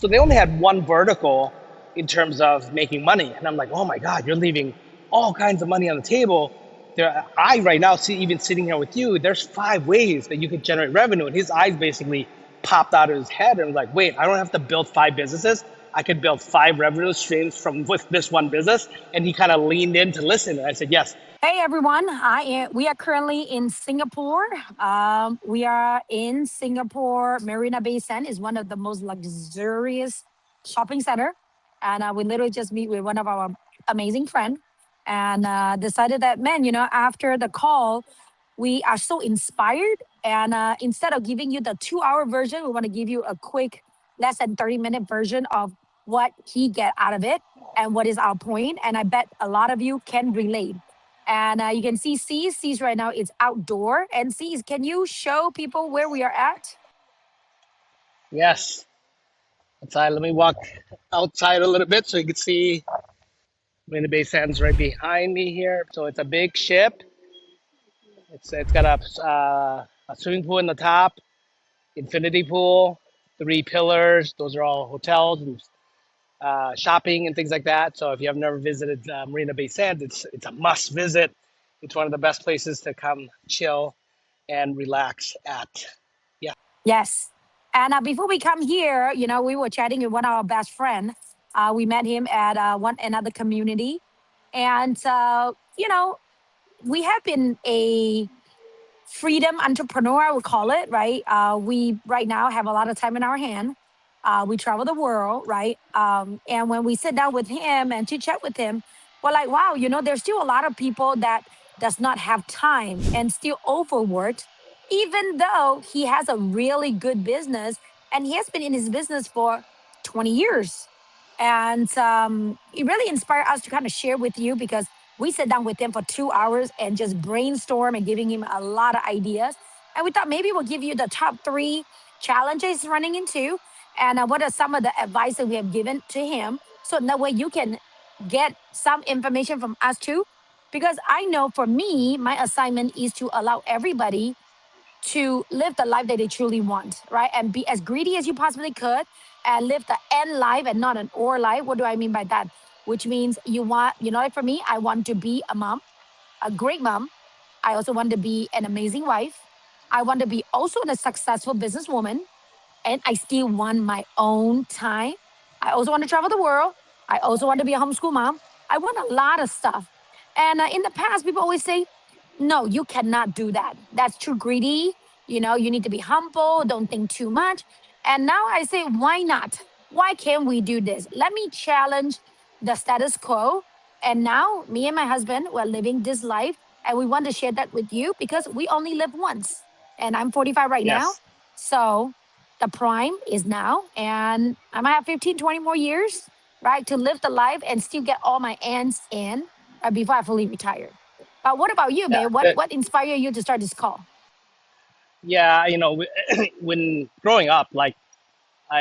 So they only had one vertical in terms of making money. And I'm like, oh my God, you're leaving all kinds of money on the table. I right now see, even sitting here with you, there's 5 ways that you could generate revenue. And his eyes basically popped out of his head and was like, wait, I don't have to build 5 businesses. I could build 5 revenue streams from with this one business. And he kind of leaned in to listen. And I said, yes. Hey everyone, we are currently in Singapore. We are in Singapore. Marina Bay Sands is one of the most luxurious shopping center, and we literally just meet with one of our amazing friend, and decided that man, after the call, we are so inspired, and instead of giving you the 2 hour version, we want to give you a quick, less than 30-minute version of what he get out of it and what is our point. And I bet a lot of you can relate. And you can see C's right now it's outdoor. And C's, can you show people where we are at? Yes. Outside, let me walk outside a little bit so you can see Marina Bay Sands right behind me here. So it's a big ship. It's got a swimming pool in the top, infinity pool, 3 pillars. Those are all hotels and shopping and things like that. So if you have never visited Marina Bay Sands, it's a must visit. It's one of the best places to come chill and relax at. Yeah. Yes. And before we come here, we were chatting with one of our best friend. We met him at one another community. And, we have been a freedom entrepreneur, I would call it, right? We right now have a lot of time in our hand. We travel the world, right? And when we sit down with him and to chat with him, we're like, wow, there's still a lot of people that does not have time and still overworked, even though he has a really good business and he has been in his business for 20 years. And it really inspired us to kind of share with you because we sat down with him for 2 hours and just brainstorm and giving him a lot of ideas. And we thought maybe we'll give you the top three challenges running into and what are some of the advice that we have given to him. So that way you can get some information from us too. Because I know for me, my assignment is to allow everybody to live the life that they truly want, right? And be as greedy as you possibly could and live the end life and not an or life. What do I mean by that? Which means like for me, I want to be a mom, a great mom. I also want to be an amazing wife. I want to be also a successful businesswoman. And I still want my own time. I also want to travel the world. I also want to be a homeschool mom. I want a lot of stuff. And in the past, people always say, no, you cannot do that. That's too greedy. You need to be humble. Don't think too much. And now I say, why not? Why can't we do this? Let me challenge the status quo. And now, me and my husband, we're living this life. And we want to share that with you because we only live once. And I'm 45 right now. Yes. So the prime is now. And I might have 15, 20 more years, right, to live the life and still get all my ends in before I fully retire. But what about you, Yeah. man? What inspired you to start this call? Yeah. When growing up, like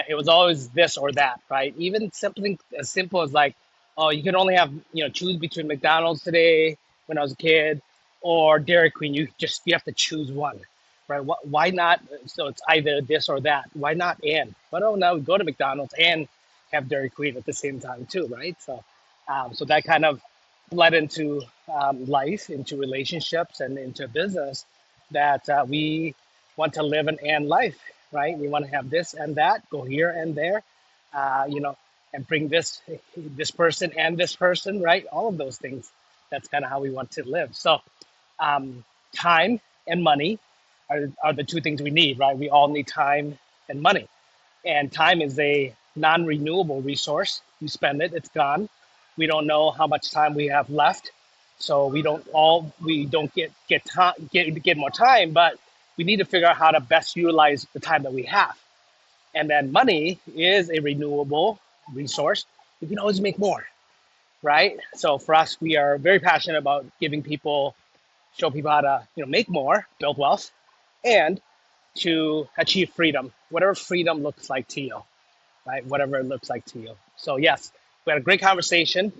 it was always this or that, right? Even something as simple as like, oh, you can only have, choose between McDonald's today when I was a kid or Dairy Queen. You have to choose one, right? Why not? So it's either this or that. Why not and? Why don't now go to McDonald's and have Dairy Queen at the same time too, right? So that kind of led into life, into relationships, and into business that we want to live an and life, right? We want to have this and that, go here and there, and bring this person and this person, right? All of those things. That's kind of how we want to live. So, time and money are the 2 things we need, right? We all need time and money, and time is a non-renewable resource. You spend it, it's gone. We don't know how much time we have left, so we don't get more time, but we need to figure out how to best utilize the time that we have. And then money is a renewable resource. We can always make more, right? So for us, we are very passionate about show people how to make more, build wealth, and to achieve freedom, whatever freedom looks like to you, right? Whatever it looks like to you. So yes, we had a great conversation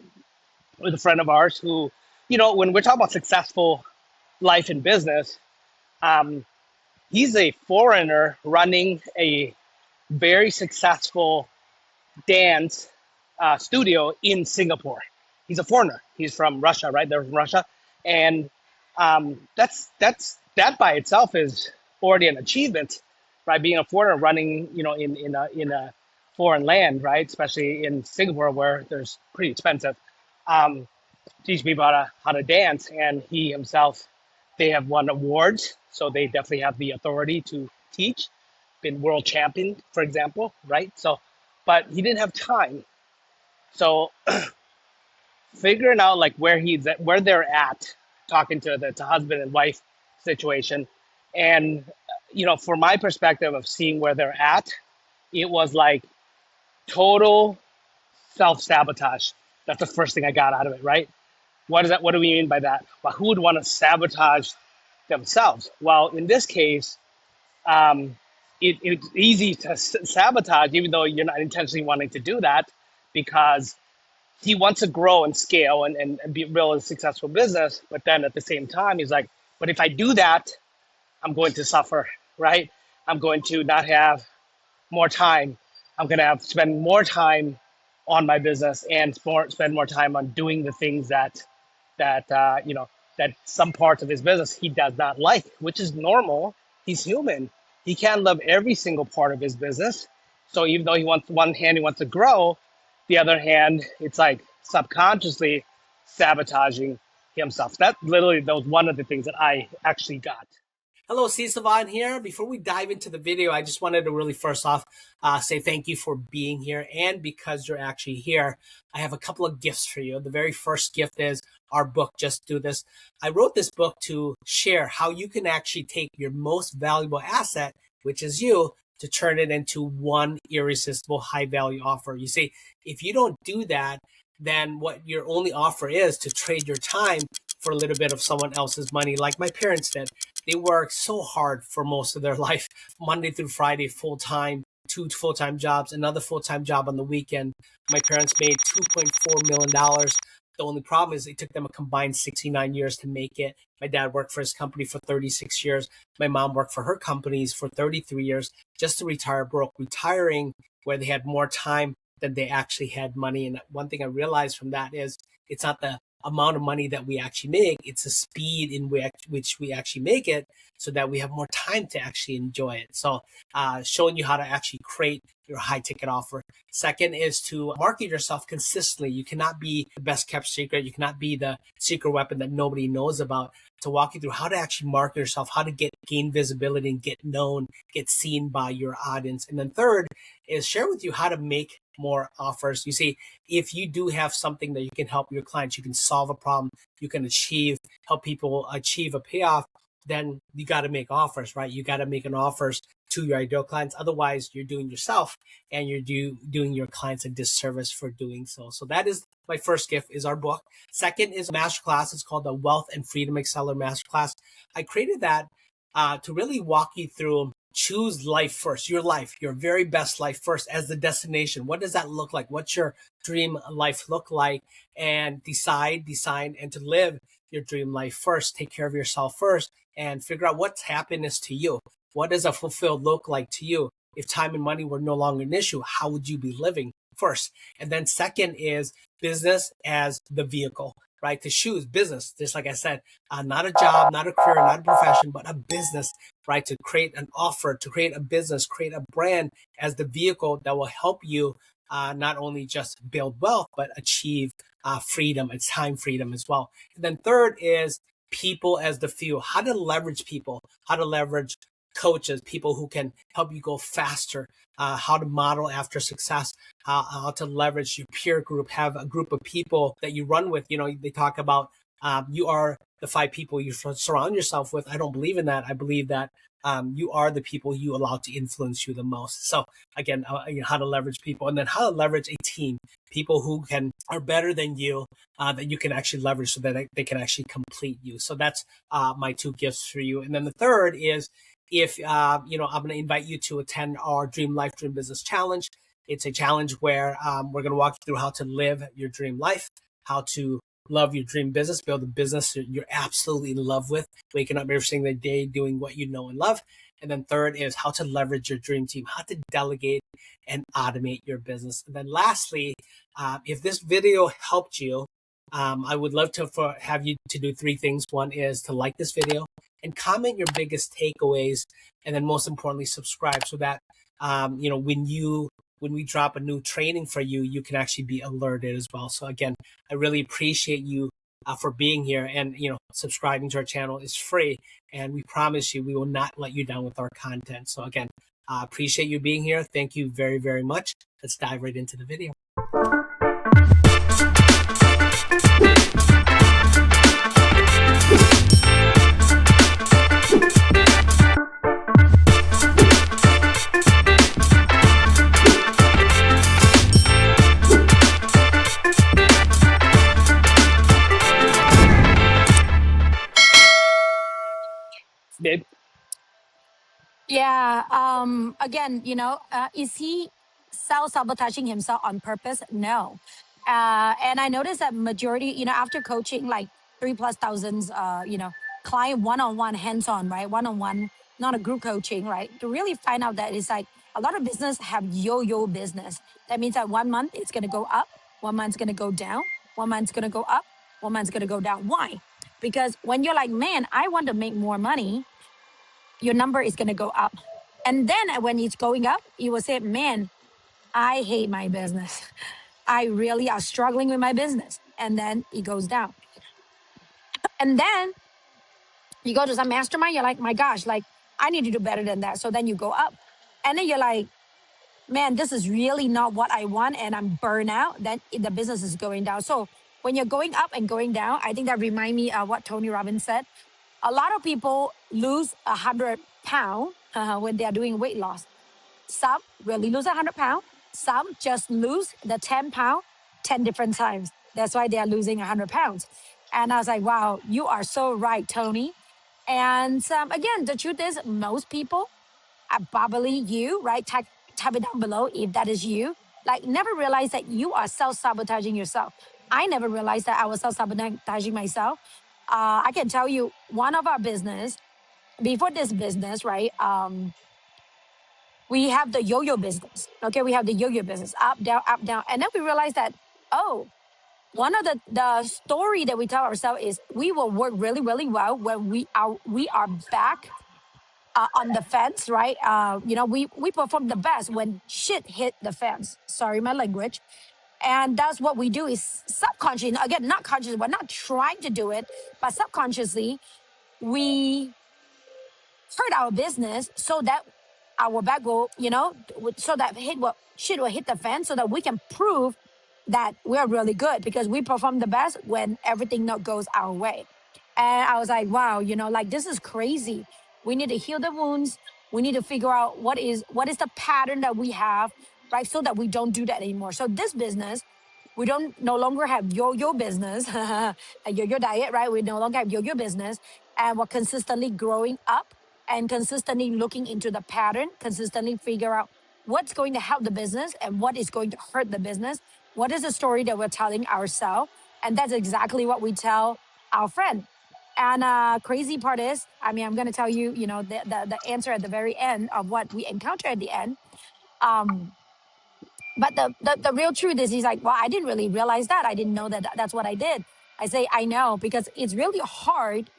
with a friend of ours who, when we're talking about successful life and business, um, he's a foreigner running a very successful dance studio in Singapore. He's a foreigner. He's from Russia, right? They're from Russia, and that by itself is already an achievement, right? Being a foreigner running, in a foreign land, right? Especially in Singapore where there's pretty expensive. Um, Teach people how to dance, and he himself, they have won awards, so they definitely have the authority to teach. Been world champion, for example, right? So, but he didn't have time. So figuring out like where they're at, talking to the husband and wife situation, and from my perspective of seeing where they're at, it was like total self-sabotage. That's the first thing I got out of it, right? What is that? What do we mean by that? Well, who would want to sabotage themselves? Well, in this case, um, it's easy to sabotage, even though you're not intentionally wanting to do that, because he wants to grow and scale and be build a successful business. But then at the same time, he's like, but if I do that, I'm going to suffer, right? I'm going to not have more time. I'm going to have to spend more time on my business and spend more time on doing the things that some parts of his business he does not like, which is normal. He's human. He can't love every single part of his business. So even though he wants one hand, he wants to grow, the other hand, it's like subconsciously sabotaging himself. That was one of the things that I actually got. Hello, C. Savan here. Before we dive into the video, I just wanted to really first off say thank you for being here. And because you're actually here, I have a couple of gifts for you. The very first gift is our book, Just Do This. I wrote this book to share how you can actually take your most valuable asset, which is you, to turn it into one irresistible high value offer. You see, if you don't do that, then what your only offer is to trade your time for a little bit of someone else's money, like my parents did. They work so hard for most of their life, Monday through Friday, full time, 2 full-time jobs, another full-time job on the weekend. My parents made $2.4 million. The only problem is it took them a combined 69 years to make it. My dad worked for his company for 36 years. My mom worked for her companies for 33 years just to retire broke, retiring where they had more time than they actually had money. And one thing I realized from that is it's not the amount of money that we actually make, it's the speed in which we actually make it, so that we have more time to actually enjoy it. So showing you how to actually create your high ticket offer. Second is to market yourself consistently. You cannot be the best kept secret. You cannot be the secret weapon that nobody knows about. To walk you through how to actually market yourself, how to gain visibility and get known, get seen by your audience. And then third is share with you how to make more offers. You see, if you do have something that you can help your clients, you can solve a problem, you can help people achieve a payoff, then you got to make offers, right? You got to make an offers to your ideal clients. Otherwise, you're doing yourself and you're doing your clients a disservice for doing so. So that is my first gift, is our book. Second is a masterclass. It's called the Wealth and Freedom Accelerator Masterclass. I created that to really walk you through. Choose life first, your life, your very best life first as the destination. What does that look like? What's your dream life look like? And decide, and to live your dream life first. Take care of yourself first and figure out what's happiness to you. What does a fulfilled look like to you? If time and money were no longer an issue, how would you be living first? And then second is business as the vehicle, right? To choose business, just like I said, not a job, not a career, not a profession, but a business, right? To create an offer, to create a business, create a brand as the vehicle that will help you not only just build wealth, but achieve freedom and time freedom as well. And then third is people as the fuel, how to leverage people, how to leverage coaches, people who can help you go faster, how to model after success, how to leverage your peer group, have a group of people that you run with. You know, they talk about you are the 5 people you surround yourself with. I don't believe in that. I believe that you are the people you allow to influence you the most. So again, how to leverage people, and then how to leverage a team, people who are better than you, that you can actually leverage so that they can actually complete you. So that's my 2 gifts for you. And then the third is, if I'm going to invite you to attend our Dream Life, Dream Business Challenge. It's a challenge where we're going to walk you through how to live your dream life, how to love your dream business, build a business that you're absolutely in love with, waking up every single day doing what you know and love. And then third is how to leverage your dream team, how to delegate and automate your business. And then lastly, if this video helped you, I would love to have you to do three things. One is to like this video and comment your biggest takeaways, and then most importantly, subscribe so that when we drop a new training for you, you can actually be alerted as well. So again, I really appreciate you for being here, and subscribing to our channel is free, and we promise you we will not let you down with our content. So again, appreciate you being here. Thank you very, very much. Let's dive right into the video. Babe. Yeah. Again, is he self-sabotaging himself on purpose? No. And I noticed that majority, after coaching like three plus thousands, client one-on-one, hands-on, right? One-on-one, not a group coaching, right? To really find out that it's like a lot of business have yo-yo business. That means that 1 month it's gonna go up, 1 month's gonna go down, 1 month's gonna go up, 1 month's gonna go down. Why? Because when you're like, man, I want to make more money, your number is going to go up. And then when it's going up, you will say, man, I hate my business. I really are struggling with my business. And then it goes down. And then you go to some mastermind, you're like, my gosh, like, I need to do better than that. So then you go up. And then you're like, man, this is really not what I want. And I'm burnt out. Then the business is going down. So when you're going up and going down, I think that remind me of what Tony Robbins said. A lot of people lose 100 pounds when they are doing weight loss. Some really lose 100 pounds. Some just lose the 10 pound 10 different times. That's why they are losing 100 pounds. And I was like, wow, you are so right, Tony. And again, the truth is, most people are probably you, right? Type it down below if that is you. Like, never realize that you are self sabotaging yourself. I never realized that I was self sabotaging myself. I can tell you, one of our business before this business, right? We have the yo-yo business. Okay, we have the yo-yo business, up, down, and then we realized that, oh, one of the story that we tell ourselves is we will work really, really well when we are back on the fence, right? We perform the best when shit hit the fence. Sorry, my language. And that's what we do is subconsciously, again, not conscious, we're not trying to do it, but subconsciously, we hurt our business so that our back will, so that shit will hit the fan so that we can prove that we're really good because we perform the best when everything not goes our way. And I was like, wow, like this is crazy. We need to heal the wounds. We need to figure out what is the pattern that we have, right? So that we don't do that anymore. So this business, we don't no longer have yo-yo business, a yo-yo diet, right? We no longer have yo-yo business, and we're consistently growing up and consistently looking into the pattern, consistently figure out what's going to help the business and what is going to hurt the business. What is the story that we're telling ourselves? And that's exactly what we tell our friend. And crazy part is, I mean, I'm going to tell you, the answer at the very end of what we encounter at the end. Um, but the real truth is, he's like, well, I didn't really realize that. I didn't know that that's what I did. I say, I know, because it's really hard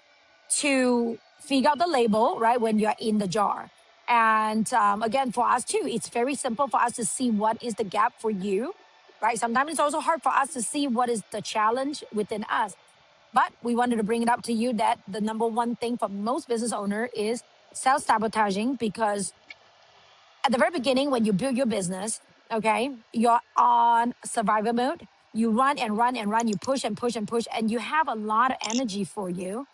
to figure out the label, right, when you're in the jar. And again, for us too, it's very simple for us to see what is the gap for you, right? Sometimes it's also hard for us to see what is the challenge within us. But we wanted to bring it up to you that the number one thing for most business owner is self-sabotaging, because at the very beginning, when you build your business, okay, you're on survival mode. You run and run and run, you push and push and push, and you have a lot of energy for you.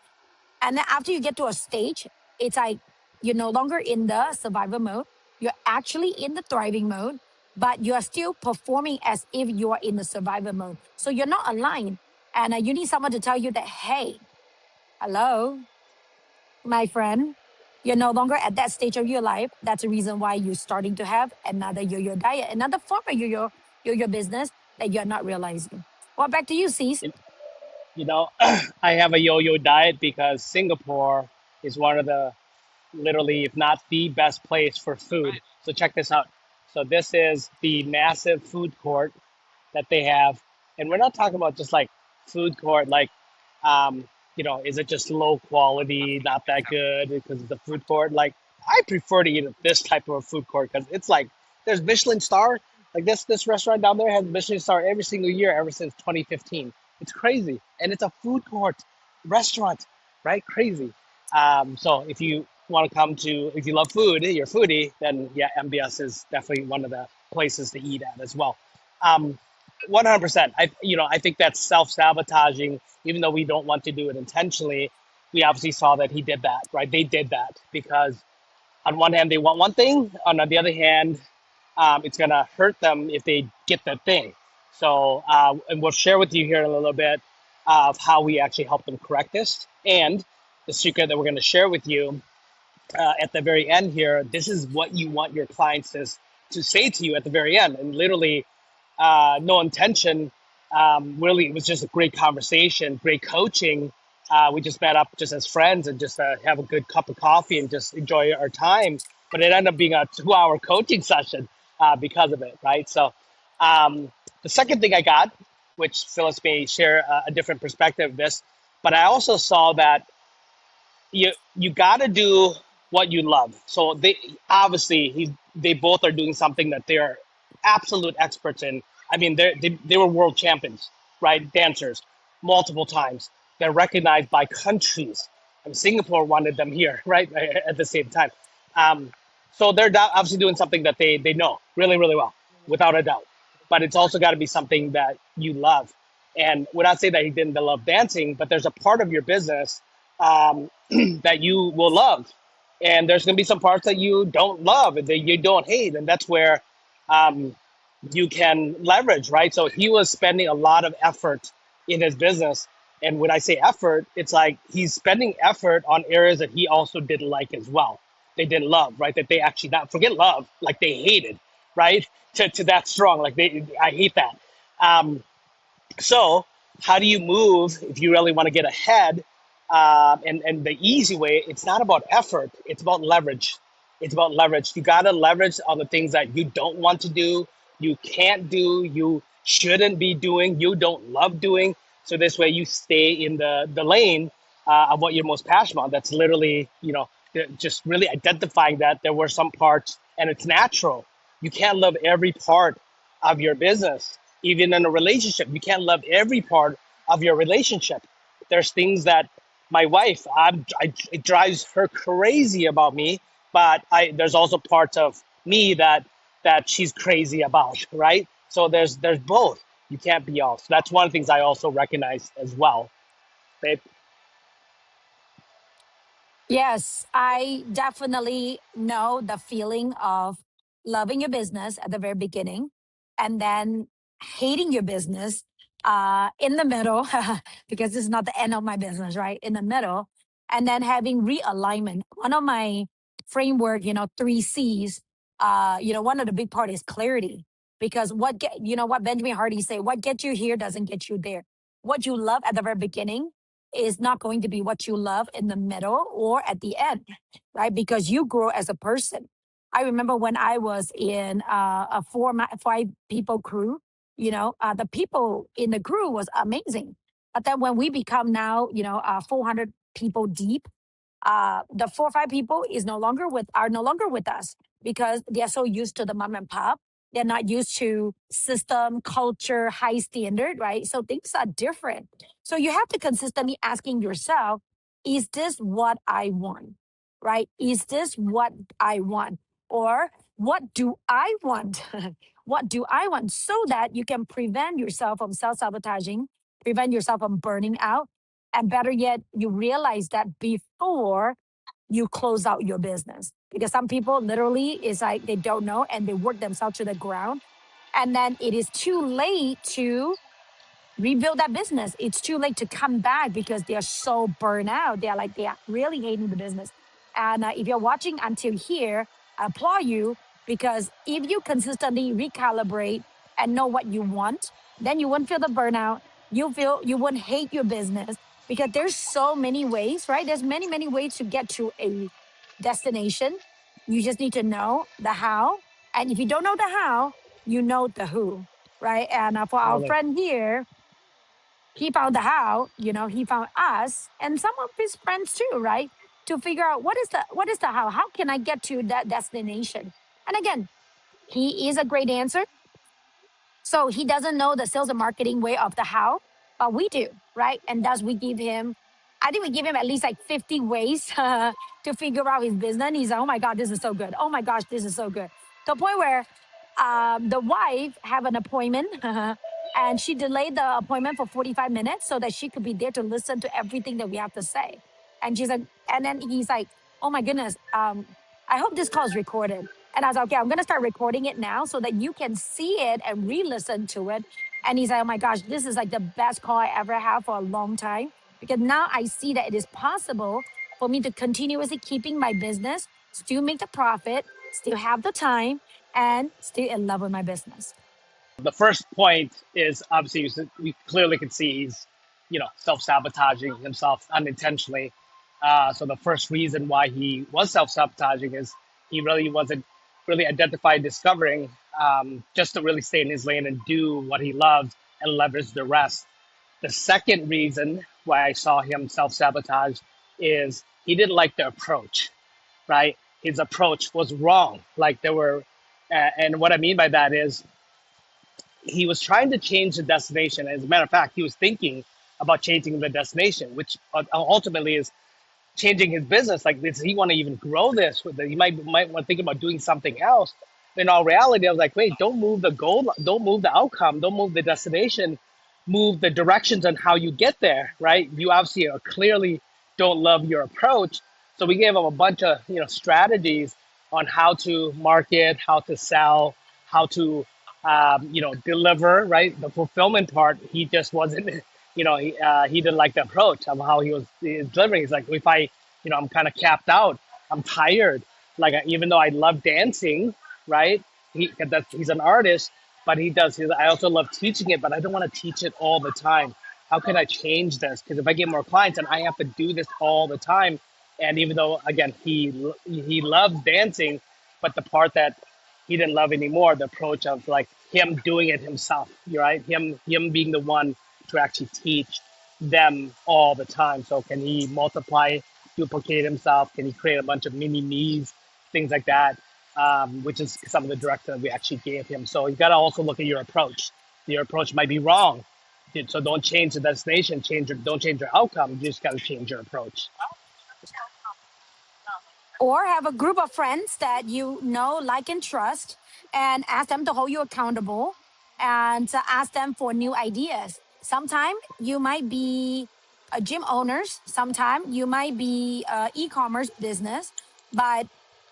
And then after you get to a stage, it's like you're no longer in the survival mode. You're actually in the thriving mode, but you're still performing as if you are in the survival mode. So you're not aligned. And you need someone to tell you that, hey, hello, my friend, you're no longer at that stage of your life. That's the reason why you're starting to have another yo-yo diet, another form of yo-yo business that you're not realizing. Well, back to you, Cease. You know, I have a yo-yo diet because Singapore is one of the literally, if not the best place for food. So check this out. So this is the massive food court that they have, and we're not talking about just like food court, like, is it just low quality, not that good because it's a food court? Like, I prefer to eat at this type of a food court because it's like there's Michelin star. Like this restaurant down there has Michelin star every single year ever since 2015. It's crazy, and it's a food court restaurant, right? Crazy. So if you want to come to, if you love food, you're a foodie, then yeah, MBS is definitely one of the places to eat at as well. 100%. I think that's self-sabotaging, even though we don't want to do it intentionally. We obviously saw that he did that, right? They did that because on one hand they want one thing, on the other hand, it's gonna hurt them if they get that thing. So, and we'll share with you here in a little bit of how we actually help them correct this, and the secret that we're going to share with you at the very end here. This is what you want your clients to say to you at the very end, and literally no intention. Really, it was just a great conversation, great coaching. We just met up just as friends and just have a good cup of coffee and just enjoy our time. But it ended up being a 2 hour coaching session because of it, right? So the second thing I got, which Phyllis may share a different perspective of this, but I also saw that you got to do what you love. So they obviously they both are doing something that they're absolute experts in. I mean, they were world champions, right? Dancers, multiple times. They're recognized by countries. And Singapore wanted them here, right? At the same time. So they're obviously doing something that they know really, really well, without a doubt. But it's also got to be something that you love. And would not say that he didn't love dancing, but there's a part of your business that you will love, and there's going to be some parts that you don't love and that you don't hate, and that's where um, you can leverage, right? So he was spending a lot of effort in his business, and when I say effort, it's like he's spending effort on areas that he also didn't like as well. They didn't love, right? That they actually not forget love, like they hated, right? To that strong, like I hate that. Um, so, how do you move if you really want to get ahead? And the easy way, it's not about effort, it's about leverage. It's about leverage. You got to leverage on the things that you don't want to do, you can't do, you shouldn't be doing, you don't love doing. So, this way you stay in the lane of what you're most passionate about. That's literally, just really identifying that there were some parts, and it's natural. You can't love every part of your business. Even in a relationship, you can't love every part of your relationship. There's things that my wife, it drives her crazy about me, but there's also parts of me that she's crazy about, right? So there's both. You can't be all. So that's one of the things I also recognize as well, babe. Yes, I definitely know the feeling of loving your business at the very beginning and then hating your business in the middle, because this is not the end of my business, right? In the middle, and then having realignment. One of my framework, 3 C's, one of the big part is clarity. Because what Benjamin Hardy say, what gets you here doesn't get you there. What you love at the very beginning is not going to be what you love in the middle or at the end, right? Because you grow as a person. I remember when I was in a 5 people crew, the people in the crew was amazing. But then when we become now, 400 people deep, the 4 or 5 people are no longer with us because they are so used to the mom and pop. They're not used to system, culture, high standard, right? So things are different. So you have to consistently asking yourself, is this what I want? Right? Is this what I want? Or what do I want? What do I want? So that you can prevent yourself from self-sabotaging, prevent yourself from burning out, and better yet, you realize that before you close out your business. Because some people literally is like they don't know and they work themselves to the ground. And then it is too late to rebuild that business. It's too late to come back because they are so burned out. They are really hating the business. And if you're watching until here, I applaud you because if you consistently recalibrate and know what you want, then you won't feel the burnout. you wouldn't hate your business because there's so many ways, right? There's many ways to get to a destination. You just need to know the how. And if you don't know the how, you know the who, right? And for our Totally. friend here, he found the how, he found us and some of his friends too, right? To figure out what is the how can I get to that destination? And again, he is a great answer, so he doesn't know the sales and marketing way of the how, but we do, right? And thus we give him, I think we give him at least like 50 ways to figure out his business. And he's like, oh my God, this is so good. Oh my gosh, this is so good. To the point where the wife have an appointment and she delayed the appointment for 45 minutes so that she could be there to listen to everything that we have to say. And she's like, and then he's like, oh my goodness, I hope this call is recorded. And I was like, okay, I'm going to start recording it now so that you can see it and re listen to it. And he's like, oh my gosh, this is like the best call I ever had for a long time. Because now I see that it is possible for me to continuously keeping my business, still make the profit, still have the time, and still in love with my business. The first point is obviously we clearly can see he's, self-sabotaging himself unintentionally. So the first reason why he was self-sabotaging is he really wasn't really identifying, discovering, just to really stay in his lane and do what he loves and leverage the rest. The second reason why I saw him self-sabotage is he didn't like the approach, right? His approach was wrong. Like there were, and what I mean by that is he was trying to change the destination. As a matter of fact, he was thinking about changing the destination, which ultimately is changing his business. Like, does he want to even grow this? He might want to think about doing something else. In all reality, I was like, wait, don't move the goal, don't move the outcome, don't move the destination, move the directions on how you get there, right? You obviously clearly don't love your approach. So we gave him a bunch of strategies on how to market, how to sell, how to deliver, right? The fulfillment part, he just wasn't, he didn't like the approach of how he was delivering. He's like, if I'm kind of capped out, I'm tired. Like, even though I love dancing, right? He's an artist, but I also love teaching it, but I don't want to teach it all the time. How can I change this? Because if I get more clients and I have to do this all the time, and even though, again, he loves dancing, but the part that he didn't love anymore, the approach of like him doing it himself, right? Him being the one to actually teach them all the time. So can he multiply, duplicate himself? Can he create a bunch of mini me's, things like that? Which is some of the direction that we actually gave him. So you got to also look at your approach. Your approach might be wrong. So don't change the destination, don't change your outcome. You just got to change your approach. Or have a group of friends that you know, like, and trust, and ask them to hold you accountable and to ask them for new ideas. Sometimes you might be a gym owners, sometimes you might be a e-commerce business, but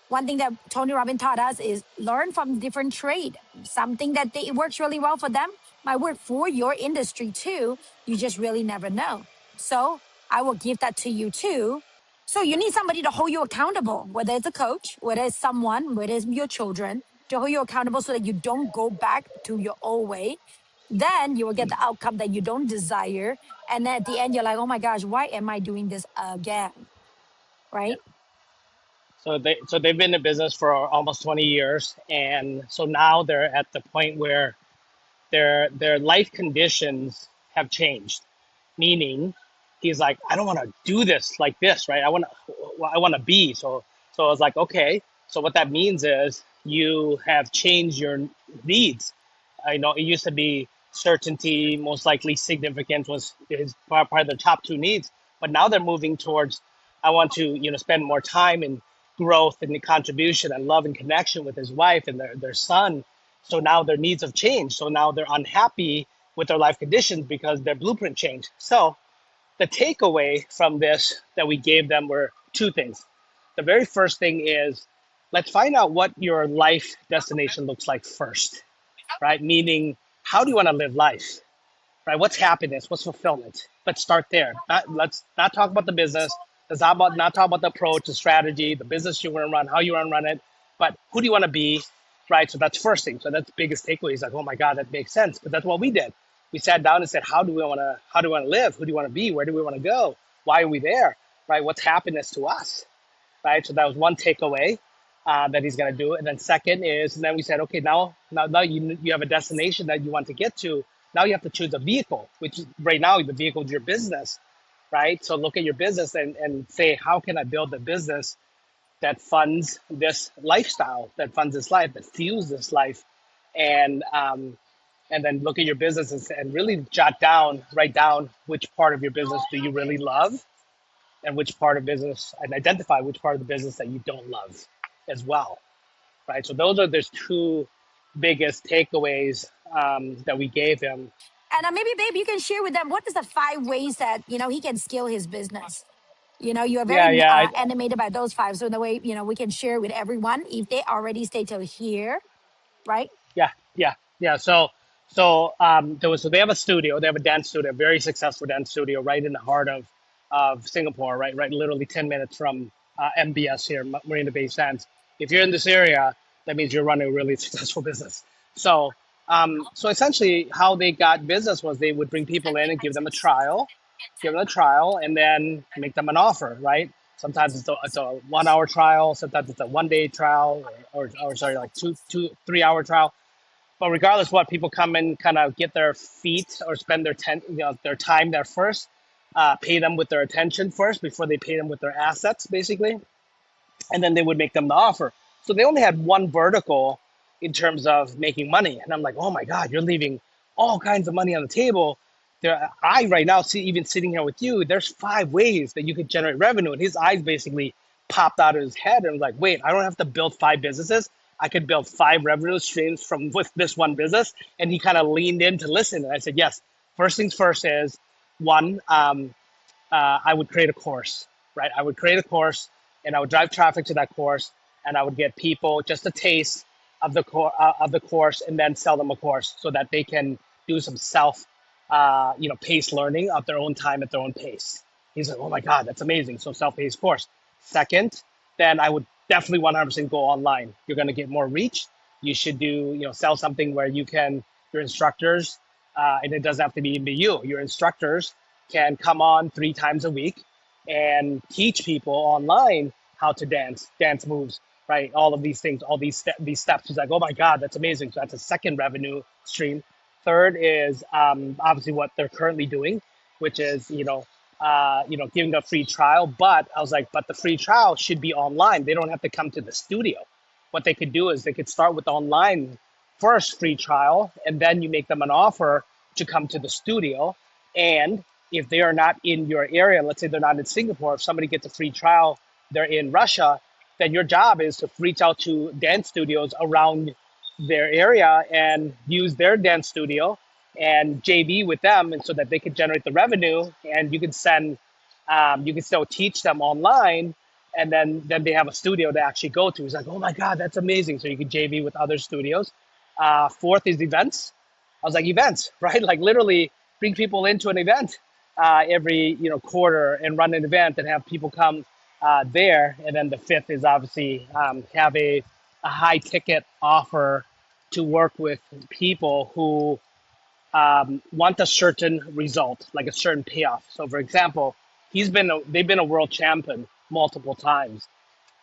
one thing that Tony Robbins taught us is learn from different trade. Something that it works really well for them might work for your industry too. You just really never know. So I will give that to you too. So you need somebody to hold you accountable, whether it's a coach, whether it's someone, whether it's your children, to hold you accountable so that you don't go back to your old way. Then you will get the outcome that you don't desire. And then at the end, you're like, oh my gosh, why am I doing this again? Yeah. Right? So they've been in business for almost 20 years, and so now they're at the point where their life conditions have changed. Meaning, he's like, I don't want to do this like this, right? I want to be. So I was like, okay. So what that means is you have changed your needs. I know it used to be certainty, most likely significance was his part of the top two needs, but now they're moving towards, I want to spend more time in growth and the contribution and love and connection with his wife and their son. So now their needs have changed. So now they're unhappy with their life conditions because their blueprint changed. So the takeaway from this that we gave them were two things. The very first thing is, let's find out what your life destination looks like first, right? Meaning, how do you want to live life, right? What's happiness? What's fulfillment? Let's start there. Let's not talk about the business. Let's not talk about the approach, the strategy, the business you want to run, how you want to run it, but who do you want to be, right? So that's first thing. So that's the biggest takeaway. He's like, oh my God, that makes sense. But that's what we did. We sat down and said, how do we want to live? Who do you want to be? Where do we want to go? Why are we there? Right? What's happiness to us? Right? So that was one takeaway that he's going to do. And then second is, and then we said, okay, now you have a destination that you want to get to. Now you have to choose a vehicle, which right now the vehicle is your business, right? So look at your business and say, how can I build a business that funds this lifestyle, that funds this life, that fuels this life, and then look at your business and really write down which part of your business do you really love, and which part of business, and identify which part of the business that you don't love as well, right? So those are there's two biggest takeaways that we gave him. And maybe, babe, you can share with them what is the 5 ways that he can scale his business. You are Yeah, very yeah, animated by those five. So in the way we can share with everyone if they already stay till here, right? yeah. So they have a studio. They have a dance studio, a very successful dance studio, right in the heart of Singapore, right, literally 10 minutes from MBS here, Marina Bay Sands. If you're in this area, that means you're running a really successful business. So essentially, how they got business was they would bring people in and give them a trial, and then make them an offer, right? Sometimes it's a 1 hour trial, sometimes it's a 1 day trial, or sorry, like 3 hour trial. But regardless what, people come and kind of get their feet or spend their time there first, pay them with their attention first before they pay them with their assets, basically, and then they would make them the offer. So they only had one vertical in terms of making money, and I'm like, oh my god, you're leaving all kinds of money on the table. I right now see, even sitting here with you, there's 5 ways that you could generate revenue, and his eyes basically popped out of his head and was like, wait, I don't have to build 5 businesses. I could build 5 revenue streams from with this one business. And he kind of leaned in to listen, and I said, yes. First things first is one. I would create a course, right? I would create a course, and I would drive traffic to that course, and I would get people just a taste of the course, and then sell them a course so that they can do some paced learning at their own time, at their own pace. He's like, oh my god, that's amazing. So self-paced course. Second, then I would definitely 100% go online. You're going to get more reach. You should sell something where your instructors, and it doesn't have to be you, your instructors can come on 3 times a week and teach people online how to dance moves, right? All of these things, all these steps. He's like, oh my God, that's amazing. So that's a second revenue stream. Third is obviously what they're currently doing, which is giving a free trial. But I was like, but the free trial should be online. They don't have to come to the studio. What they could do is they could start with the online first free trial, and then you make them an offer to come to the studio. And if they are not in your area, let's say they're not in Singapore, if somebody gets a free trial, they're in Russia, then your job is to reach out to dance studios around their area and use their dance studio and JV with them, and so that they could generate the revenue, and you can still teach them online, and then they have a studio to actually go to. He's like, oh my God, that's amazing. So you can JV with other studios. Fourth is events. I was like, events, right? Like literally bring people into an event every quarter and run an event and have people come there. And then the fifth is obviously have a high ticket offer to work with people who want a certain result, like a certain payoff. So, for example, they've been a world champion multiple times.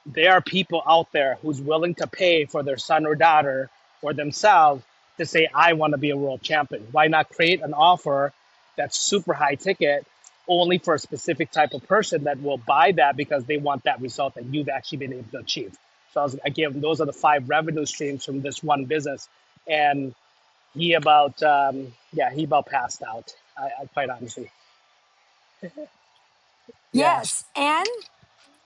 There are people out there who's willing to pay for their son or daughter or themselves to say, I want to be a world champion. Why not create an offer that's super high ticket only for a specific type of person that will buy that because they want that result that you've actually been able to achieve? So I gave them, those are the 5 revenue streams from this one business. And he about passed out. I quite honestly. Yeah. Yes. And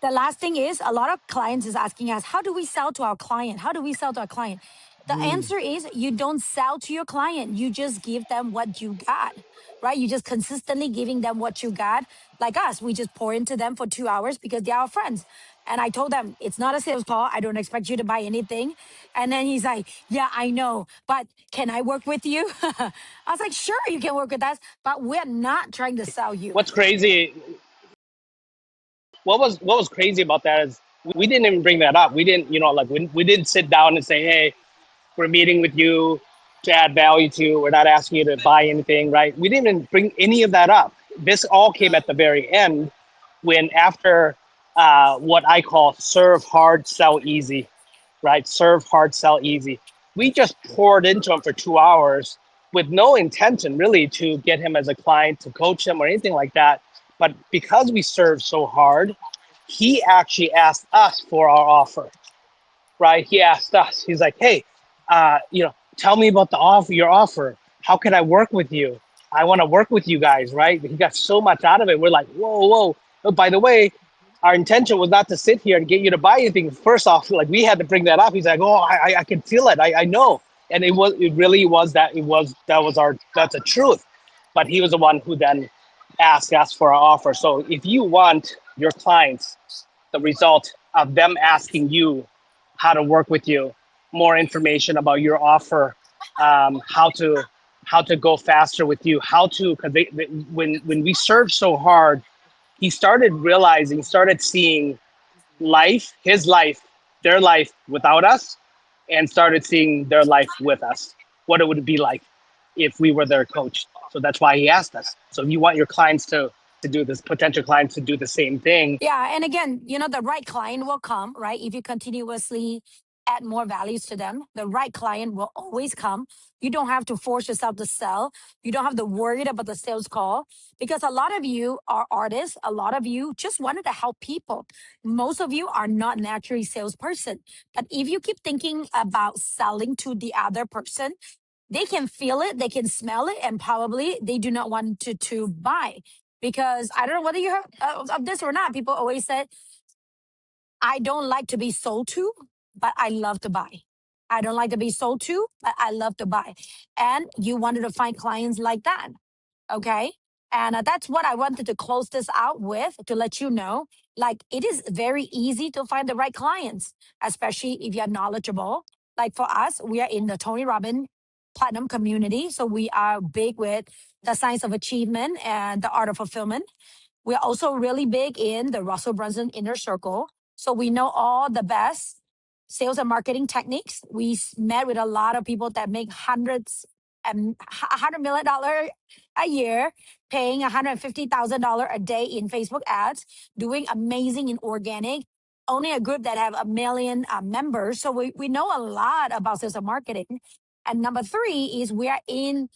the last thing is, a lot of clients is asking us, how do we sell to our client? How do we sell to our client? The answer is, you don't sell to your client. You just give them what you got, right? You just consistently giving them what you got. Like us, we just pour into them for 2 hours because they're our friends. And I told them, it's not a sales call. I don't expect you to buy anything. And then he's like, yeah, I know, but can I work with you? I was like, sure, you can work with us, but we're not trying to sell you. What's crazy? What was crazy about that is we didn't even bring that up. We didn't, like we didn't sit down and say, hey, we're meeting with you. to add value to. We're not asking you to buy anything, right? We didn't even bring any of that up. This all came at the very end when after what I call serve hard, sell easy, right? Serve hard, sell easy. We just poured into him for 2 hours with no intention really to get him as a client, to coach him or anything like that. But because we served so hard, he actually asked us for our offer, right? He asked us. He's like, "Hey, tell me about the offer. Your offer. How can I work with you? I want to work with you guys." Right? He got so much out of it. We're like, "Whoa, whoa!" Oh, by the way, our intention was not to sit here and get you to buy anything. First off, like we had to bring that up. He's like, "Oh, I can feel it. I know." And it really was that. That's a truth. But he was the one who then asked us for our offer. So if you want your clients the result of them asking you how to work with you, more information about your offer, how to go faster with you, how to because when we served so hard, he started realizing, started seeing life, his life, their life without us, and started seeing their life with us, what it would be like if we were their coach. So that's why he asked us. So if you want your clients to do this, potential clients to do the same thing. Yeah, and again, the right client will come, right? If you continuously add more values to them, the right client will always come. You don't have to force yourself to sell. You don't have to worry about the sales call because a lot of you are artists. A lot of you just wanted to help people. Most of you are not naturally salesperson. But if you keep thinking about selling to the other person, they can feel it, they can smell it, and probably they do not want to buy. Because I don't know whether you heard of this or not. People always say, I don't like to be sold to, but I love to buy. I don't like to be sold to, but I love to buy. And you wanted to find clients like that. Okay. And that's what I wanted to close this out with to let you know. Like, it is very easy to find the right clients, especially if you're knowledgeable. Like for us, we are in the Tony Robbins Platinum community. So we are big with the science of achievement and the art of fulfillment. We're also really big in the Russell Brunson inner circle. So we know all the best sales and marketing techniques. We met with a lot of people that make hundreds and $100 million a year, paying $150,000 a day in Facebook ads, doing amazing in organic. Only a group that have a million members. So we know a lot about sales and marketing. And number three is we are in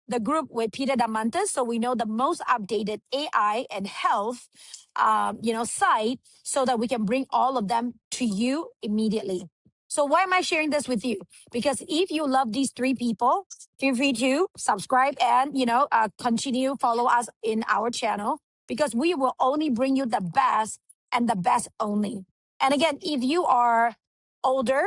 the group with Peter Damantis, so we know the most updated AI and health, site, so that we can bring all of them to you immediately. So why am I sharing this with you? Because if you love these three people, feel free to subscribe and continue follow us in our channel because we will only bring you the best and the best only. And again, if you are older,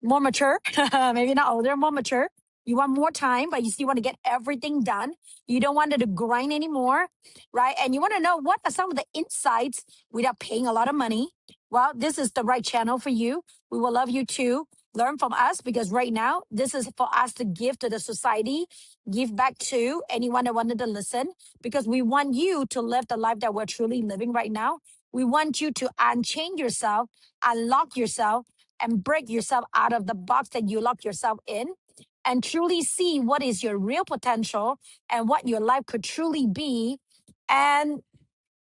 more mature, maybe not older, more mature. You want more time, but you still want to get everything done. You don't want it to grind anymore, right? And you want to know what are some of the insights without paying a lot of money. Well, this is the right channel for you. We will love you to learn from us because right now, this is for us to give to the society, give back to anyone that wanted to listen because we want you to live the life that we're truly living right now. We want you to unchain yourself, unlock yourself, and break yourself out of the box that you lock yourself in and truly see what is your real potential and what your life could truly be and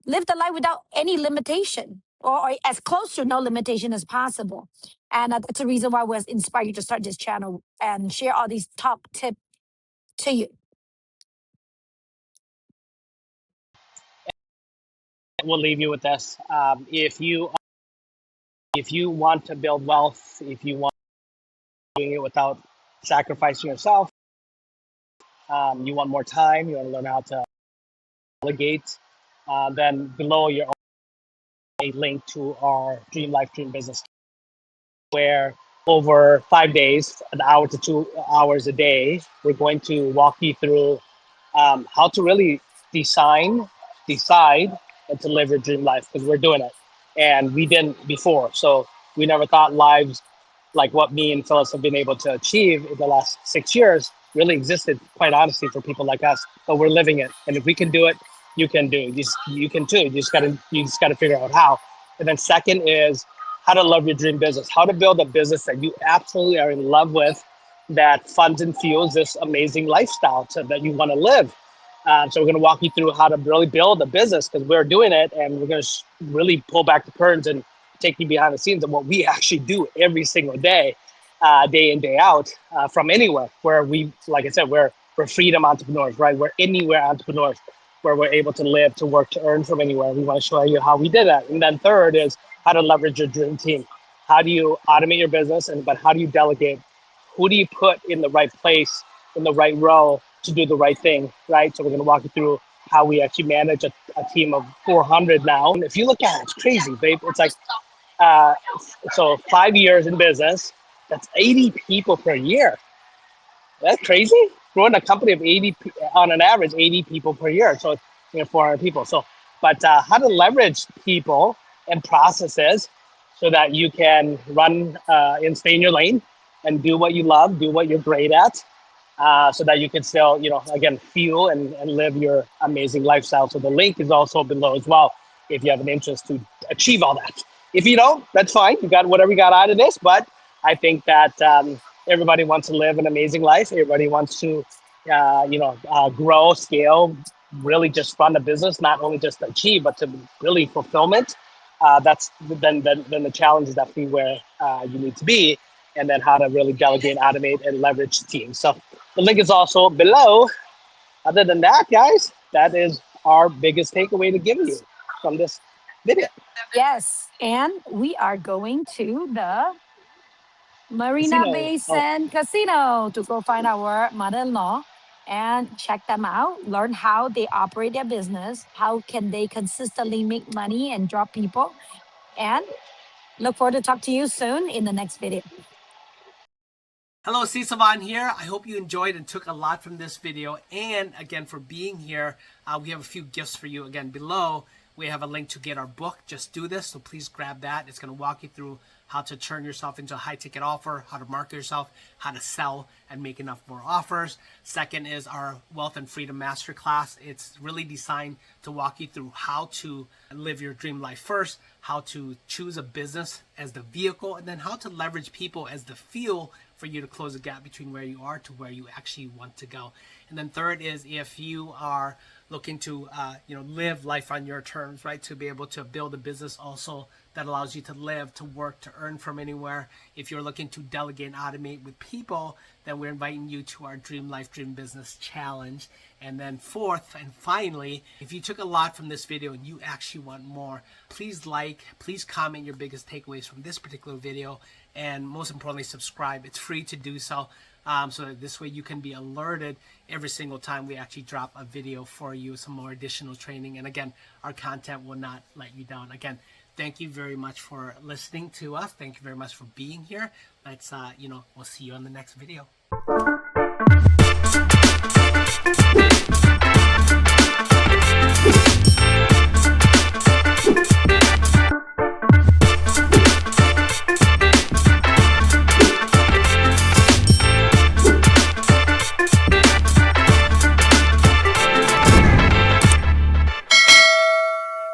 live the life without any limitation or as close to no limitation as possible. And that's the reason why we're inspired you to start this channel and share all these top tips to you. We'll leave you with this. If you want to build wealth, if you want doing it without sacrificing yourself, you want more time, you want to learn how to delegate, then below your a link to our Dream Life Dream Business, where over 5 days, an hour to 2 hours a day, we're going to walk you through how to really design, decide, and to live your dream life because we're doing it. And we didn't before. So we never thought lives like what me and Phyllis have been able to achieve in the last 6 years really existed, quite honestly, for people like us. But we're living it. And if we can do it, you can do it. You can too. You just gotta figure out how. And then second is how to love your dream business, how to build a business that you absolutely are in love with, that funds and fuels this amazing lifestyle that you want to live. So we're going to walk you through how to really build a business because we're doing it, and we're going to really pull back the curtains and take you behind the scenes of what we actually do every single day, day in, day out, from anywhere. Where we, like I said, we're freedom entrepreneurs, right? We're anywhere entrepreneurs, where we're able to live, to work, to earn from anywhere. We want to show you how we did that. And then third is how to leverage your dream team. How do you automate your business, but how do you delegate? Who do you put in the right place, in the right role to do the right thing, right? So we're going to walk you through how we actually manage a team of 400 now. And if you look at it, it's crazy, babe. It's like, uh, so 5 years in business, that's 80 people per year. That's crazy. Growing a company of 80, on an average, 80 people per year. So, 400 people. So, but how to leverage people and processes so that you can run and stay in your lane and do what you love, do what you're great at, so that you can still, again, fuel and live your amazing lifestyle. So the link is also below as well if you have an interest to achieve all that. If you don't, that's fine. You got whatever you got out of this. But I think that everybody wants to live an amazing life. Everybody wants to, grow, scale, really just run a business, not only just achieve, but to really fulfillment. That's then the challenge is definitely where you need to be, and then how to really delegate, automate, and leverage teams. So the link is also below. Other than that, guys, that is our biggest takeaway to give you from this video. Yes. And we are going to the Marina Casino. Bay Oh, Sands Casino to go find our mother in law and check them out, learn how they operate their business, how can they consistently make money and drop people. And look forward to talk to you soon in the next video. Hello, Sisavan here. I hope you enjoyed and took a lot from this video. And again, for being here, we have a few gifts for you. Again, below, we have a link to get our book, Just Do This. So please grab that. It's going to walk you through how to turn yourself into a high-ticket offer, how to market yourself, how to sell and make enough more offers. Second is our Wealth and Freedom Masterclass. It's really designed to walk you through how to live your dream life first, how to choose a business as the vehicle, and then how to leverage people as the fuel for you to close the gap between where you are to where you actually want to go. And then third is if you are looking to live life on your terms, right, to be able to build a business also that allows you to live, to work, to earn from anywhere. If you're looking to delegate and automate with people, then we're inviting you to our Dream Life, Dream Business Challenge. And then fourth and finally, if you took a lot from this video and you actually want more, please please comment your biggest takeaways from this particular video, and most importantly, subscribe. It's free to do so. So that this way you can be alerted every single time we actually drop a video for you, some more additional training. And again, our content will not let you down. Again, thank you very much for listening to us. Thank you very much for being here. We'll see you on the next video.